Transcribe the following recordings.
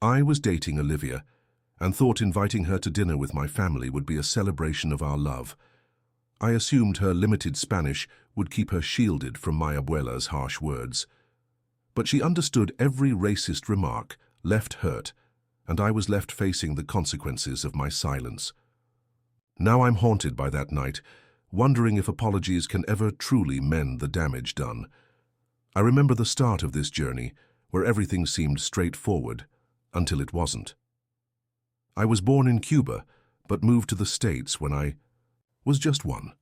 I was dating Olivia and thought inviting her to dinner with my family would be a celebration of our love. I assumed her limited Spanish would keep her shielded from my abuela's harsh words. But she understood every racist remark, left hurt, and I was left facing the consequences of my silence. Now I'm haunted by that night, wondering if apologies can ever truly mend the damage done. I remember the start of this journey, where everything seemed straightforward, until it wasn't. I was born in Cuba, but moved to the States when I was just one,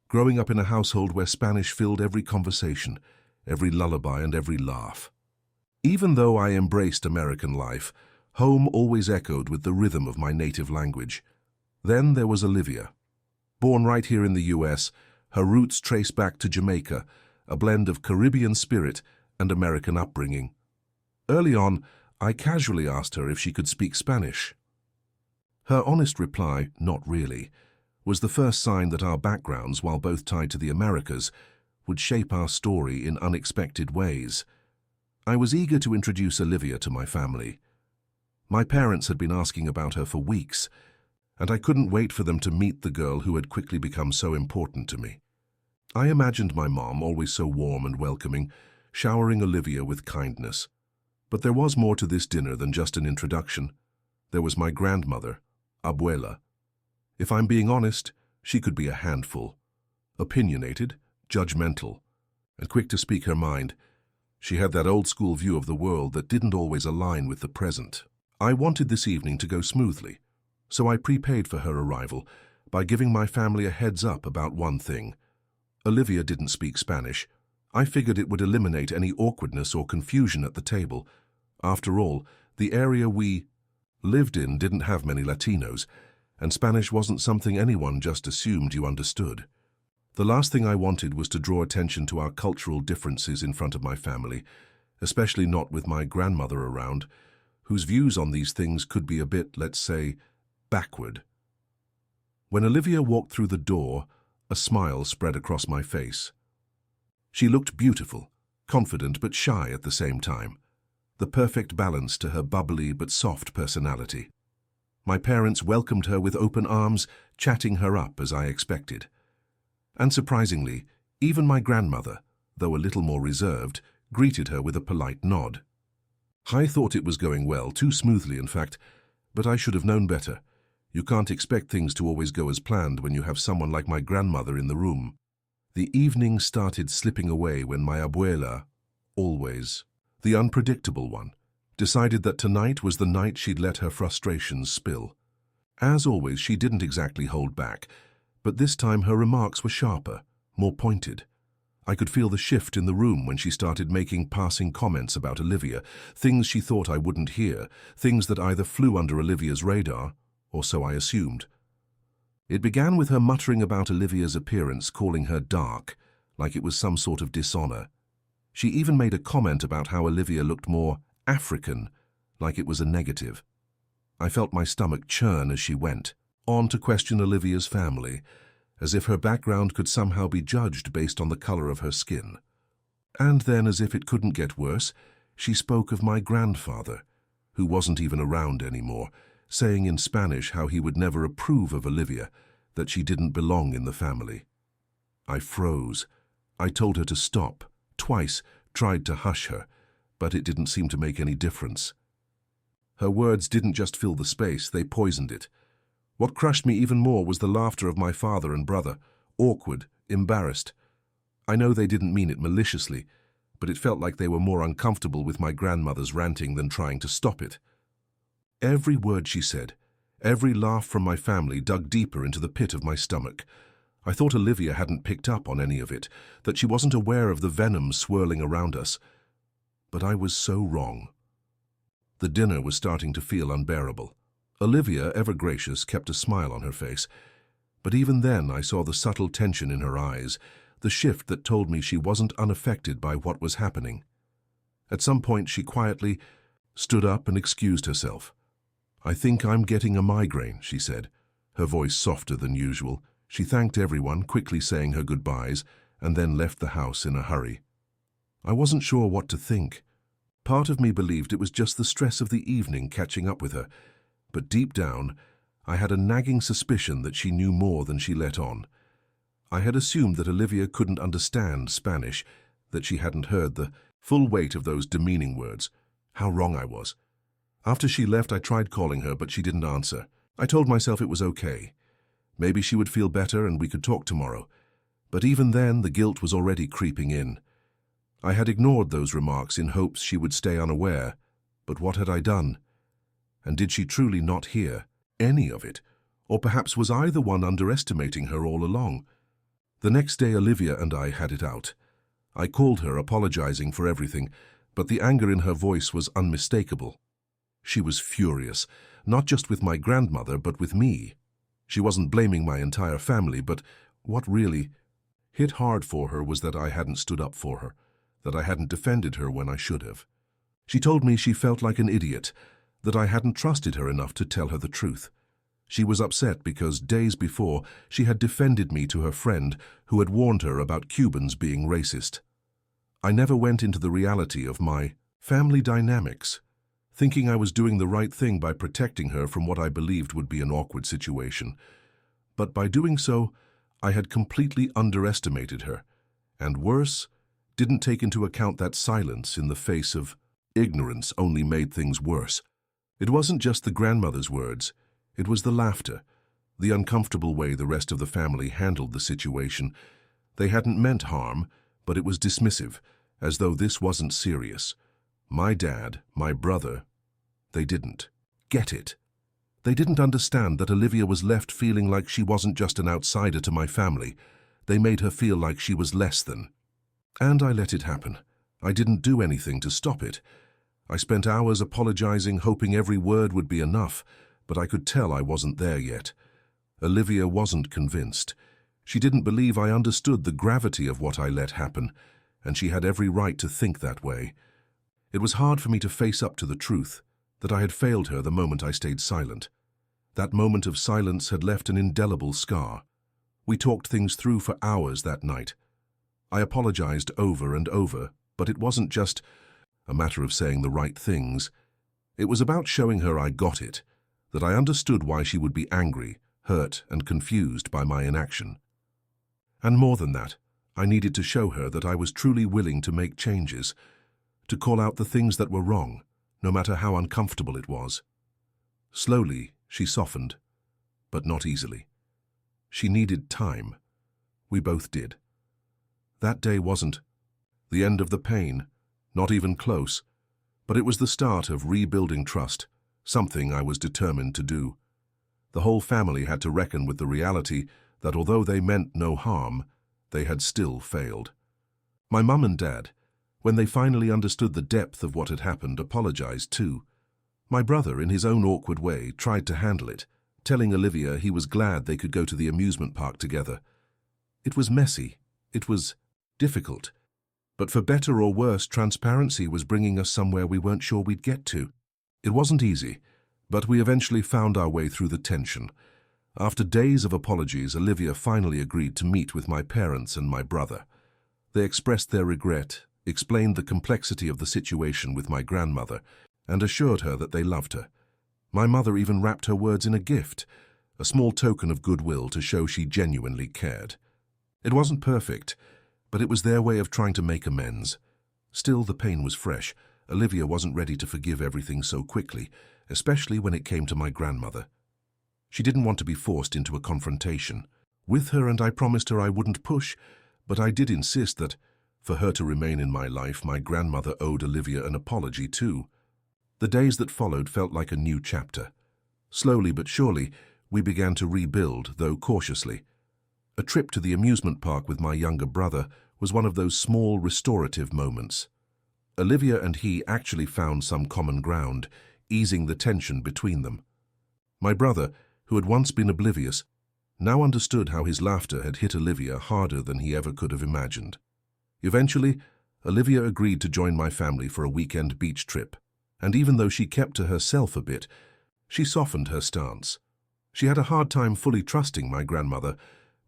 growing up in a household where Spanish filled every conversation, every lullaby and every laugh. Even though I embraced American life, home always echoed with the rhythm of my native language. Then there was Olivia. Born right here in the US, her roots trace back to Jamaica, a blend of Caribbean spirit and American upbringing. Early on, I casually asked her if she could speak Spanish. Her honest reply, "Not really," was the first sign that our backgrounds, while both tied to the Americas, would shape our story in unexpected ways. I was eager to introduce Olivia to my family. My parents had been asking about her for weeks, and I couldn't wait for them to meet the girl who had quickly become so important to me. I imagined my mom, always so warm and welcoming, showering Olivia with kindness. But there was more to this dinner than just an introduction. There was my grandmother, abuela. If I'm being honest, she could be a handful. Opinionated, judgmental, and quick to speak her mind. She had that old-school view of the world that didn't always align with the present. I wanted this evening to go smoothly, so I prepaid for her arrival by giving my family a heads up about one thing. Olivia didn't speak Spanish. I figured it would eliminate any awkwardness or confusion at the table. After all, the area we lived in didn't have many Latinos, and Spanish wasn't something anyone just assumed you understood. The last thing I wanted was to draw attention to our cultural differences in front of my family, especially not with my grandmother around, whose views on these things could be a bit, let's say, backward. When Olivia walked through the door, a smile spread across my face. She looked beautiful, confident but shy at the same time, the perfect balance to her bubbly but soft personality. My parents welcomed her with open arms, chatting her up as I expected. And surprisingly, even my grandmother, though a little more reserved, greeted her with a polite nod. I thought it was going well, too smoothly in fact, but I should have known better. You can't expect things to always go as planned when you have someone like my grandmother in the room. The evening started slipping away when my abuela, always, the unpredictable one, decided that tonight was the night she'd let her frustrations spill. As always, she didn't exactly hold back, but this time her remarks were sharper, more pointed. I could feel the shift in the room when she started making passing comments about Olivia, things she thought I wouldn't hear, things that either flew under Olivia's radar, or so I assumed. It began with her muttering about Olivia's appearance, calling her dark, like it was some sort of dishonor. She even made a comment about how Olivia looked more African, like it was a negative. I felt my stomach churn as she went on to question Olivia's family, as if her background could somehow be judged based on the color of her skin. And then, as if it couldn't get worse, she spoke of my grandfather, who wasn't even around anymore, saying in Spanish how he would never approve of Olivia, that she didn't belong in the family. I froze. I told her to stop, twice, tried to hush her, but it didn't seem to make any difference. Her words didn't just fill the space, they poisoned it. What crushed me even more was the laughter of my father and brother, awkward, embarrassed. I know they didn't mean it maliciously, but it felt like they were more uncomfortable with my grandmother's ranting than trying to stop it. Every word she said, every laugh from my family dug deeper into the pit of my stomach. I thought Olivia hadn't picked up on any of it, that she wasn't aware of the venom swirling around us. But I was so wrong. The dinner was starting to feel unbearable. Olivia, ever gracious, kept a smile on her face, but even then I saw the subtle tension in her eyes, the shift that told me she wasn't unaffected by what was happening. At some point she quietly stood up and excused herself. "I think I'm getting a migraine," she said, her voice softer than usual. She thanked everyone, quickly saying her goodbyes, and then left the house in a hurry. I wasn't sure what to think. Part of me believed it was just the stress of the evening catching up with her, but deep down, I had a nagging suspicion that she knew more than she let on. I had assumed that Olivia couldn't understand Spanish, that she hadn't heard the full weight of those demeaning words. How wrong I was. After she left, I tried calling her, but she didn't answer. I told myself it was okay. Maybe she would feel better and we could talk tomorrow. But even then, the guilt was already creeping in. I had ignored those remarks in hopes she would stay unaware. But what had I done? And did she truly not hear any of it? Or perhaps was I the one underestimating her all along? The next day, Olivia and I had it out. I called her, apologizing for everything, but the anger in her voice was unmistakable. She was furious, not just with my grandmother, but with me. She wasn't blaming my entire family, but what really hit hard for her was that I hadn't stood up for her, that I hadn't defended her when I should have. She told me she felt like an idiot, that I hadn't trusted her enough to tell her the truth. She was upset because days before she had defended me to her friend who had warned her about Cubans being racist. I never went into the reality of my family dynamics, thinking I was doing the right thing by protecting her from what I believed would be an awkward situation. But by doing so, I had completely underestimated her, and worse, didn't take into account that silence in the face of ignorance only made things worse. It wasn't just the grandmother's words, it was the laughter, the uncomfortable way the rest of the family handled the situation. They hadn't meant harm, but it was dismissive, as though this wasn't serious. My dad, my brother, they didn't get it. They didn't understand that Olivia was left feeling like she wasn't just an outsider to my family. They made her feel like she was less than. And I let it happen. I didn't do anything to stop it. I spent hours apologizing, hoping every word would be enough, but I could tell I wasn't there yet. Olivia wasn't convinced. She didn't believe I understood the gravity of what I let happen, and she had every right to think that way. It was hard for me to face up to the truth, that I had failed her the moment I stayed silent. That moment of silence had left an indelible scar. We talked things through for hours that night. I apologized over and over, but it wasn't just a matter of saying the right things. It was about showing her I got it, that I understood why she would be angry, hurt, and confused by my inaction. And more than that, I needed to show her that I was truly willing to make changes, to call out the things that were wrong, no matter how uncomfortable it was. Slowly, she softened, but not easily. She needed time. We both did. That day wasn't the end of the pain, not even close, but it was the start of rebuilding trust, something I was determined to do. The whole family had to reckon with the reality that although they meant no harm, they had still failed. My mum and dad, when they finally understood the depth of what had happened, apologized too. My brother, in his own awkward way, tried to handle it, telling Olivia he was glad they could go to the amusement park together. It was messy. It was difficult. But for better or worse, transparency was bringing us somewhere we weren't sure we'd get to. It wasn't easy, but we eventually found our way through the tension. After days of apologies, Olivia finally agreed to meet with my parents and my brother. They expressed their regret, explained the complexity of the situation with my grandmother, and assured her that they loved her. My mother even wrapped her words in a gift, a small token of goodwill to show she genuinely cared. It wasn't perfect, but it was their way of trying to make amends. Still, the pain was fresh. Olivia wasn't ready to forgive everything so quickly, especially when it came to my grandmother. She didn't want to be forced into a confrontation with her, and I promised her I wouldn't push, but I did insist that, for her to remain in my life, my grandmother owed Olivia an apology too. The days that followed felt like a new chapter. Slowly but surely, we began to rebuild, though cautiously. A trip to the amusement park with my younger brother was one of those small restorative moments. Olivia and he actually found some common ground, easing the tension between them. My brother, who had once been oblivious, now understood how his laughter had hit Olivia harder than he ever could have imagined. Eventually, Olivia agreed to join my family for a weekend beach trip, and even though she kept to herself a bit, she softened her stance. She had a hard time fully trusting my grandmother,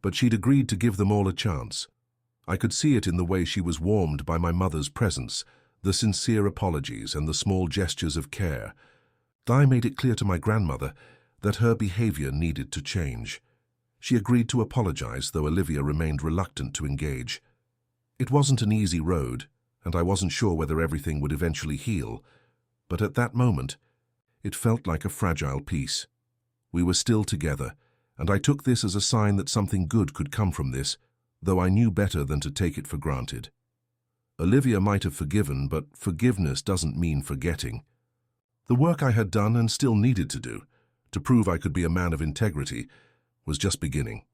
but she'd agreed to give them all a chance. I could see it in the way she was warmed by my mother's presence, The sincere apologies and the small gestures of care. I made it clear to my grandmother that her behavior needed to change. She agreed to apologize, though Olivia remained reluctant to engage. It wasn't an easy road, and I wasn't sure whether everything would eventually heal, but at that moment, it felt like a fragile piece. We were still together, and I took this as a sign that something good could come from this, though I knew better than to take it for granted. Olivia might have forgiven, but forgiveness doesn't mean forgetting. The work I had done and still needed to do, to prove I could be a man of integrity, was just beginning.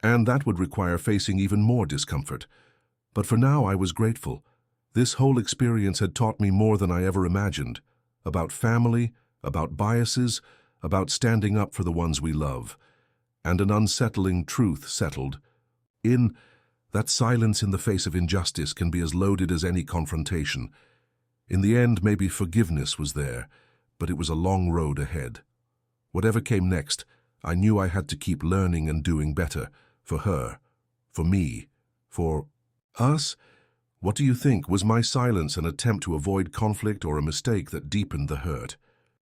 And that would require facing even more discomfort. But for now I was grateful. This whole experience had taught me more than I ever imagined, about family, about biases, about standing up for the ones we love. And an unsettling truth settled in that silence in the face of injustice can be as loaded as any confrontation. In the end, maybe forgiveness was there, but it was a long road ahead. Whatever came next, I knew I had to keep learning and doing better, for her, for me, for us. What do you think? Was my silence an attempt to avoid conflict or a mistake that deepened the hurt?